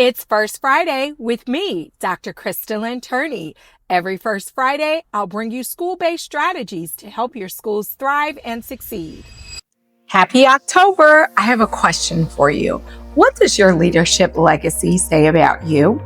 It's First Friday with me, Dr. Kristilynn Turney. Every First Friday, I'll bring you school-based strategies to help your schools thrive and succeed. Happy October! I have a question for you. What does your leadership legacy say about you?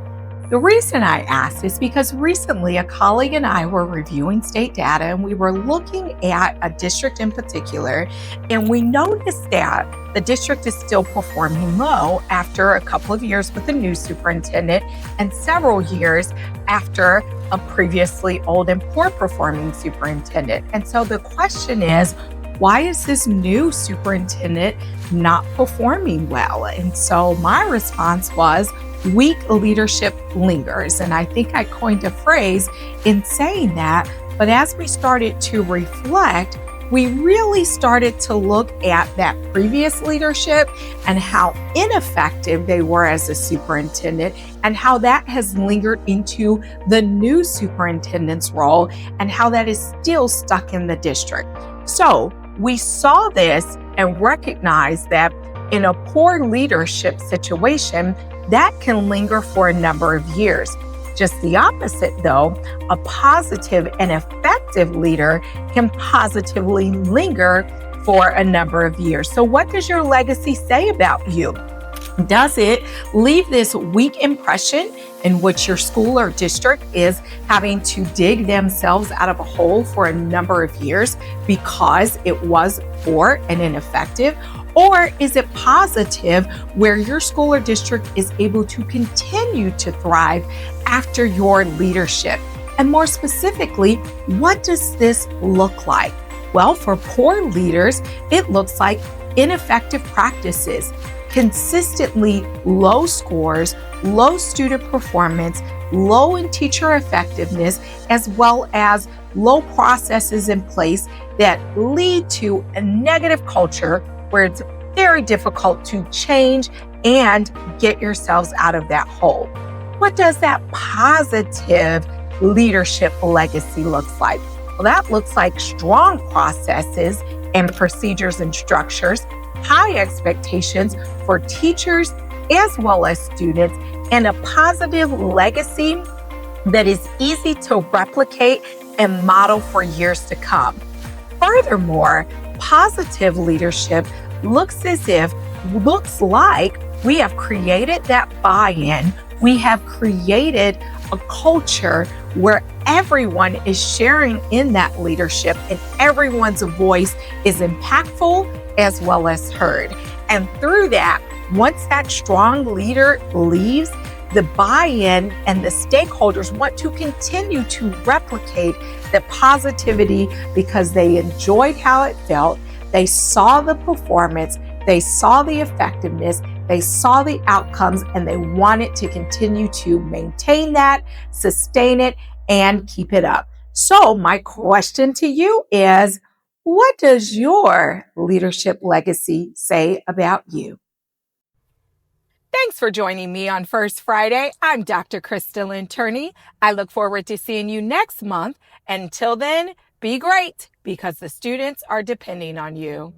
The reason I asked is because recently a colleague and I were reviewing state data and we were looking at a district in particular, and we noticed that the district is still performing low after a couple of years with a new superintendent and several years after a previously old and poor performing superintendent. And so the question is, why is this new superintendent not performing well? And so my response was, weak leadership lingers. And I think I coined a phrase in saying that, but as we started to reflect, we really started to look at that previous leadership and how ineffective they were as a superintendent and how that has lingered into the new superintendent's role and how that is still stuck in the district. So we saw this and recognized that in a poor leadership situation, that can linger for a number of years. Just the opposite, though, a positive and effective leader can positively linger for a number of years. So what does your legacy say about you? Does it leave this weak impression in which your school or district is having to dig themselves out of a hole for a number of years because it was poor and ineffective? Or is it positive where your school or district is able to continue to thrive after your leadership? And more specifically, what does this look like? Well, for poor leaders, it looks like ineffective practices, consistently low scores, low student performance, low in teacher effectiveness, as well as low processes in place that lead to a negative culture where it's very difficult to change and get yourselves out of that hole. What does that positive leadership legacy look like? Well, that looks like strong processes and procedures and structures, high expectations for teachers as well as students, and a positive legacy that is easy to replicate and model for years to come. Furthermore, positive leadership looks like we have created that buy-in. We have created a culture where everyone is sharing in that leadership and everyone's voice is impactful as well as heard. And through that, once that strong leader leaves, the buy-in and the stakeholders want to continue to replicate the positivity because they enjoyed how it felt. They saw the performance, they saw the effectiveness, they saw the outcomes, and they wanted to continue to maintain that, sustain it, and keep it up. So my question to you is, what does your leadership legacy say about you? Thanks for joining me on First Friday. I'm Dr. Kristilynn Turney. I look forward to seeing you next month. Until then, be great because the students are depending on you.